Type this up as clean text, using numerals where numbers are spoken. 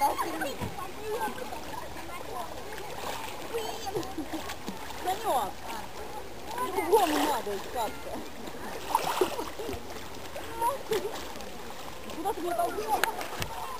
Санек, по-другому надо как-то. Куда ты меня толкнешь?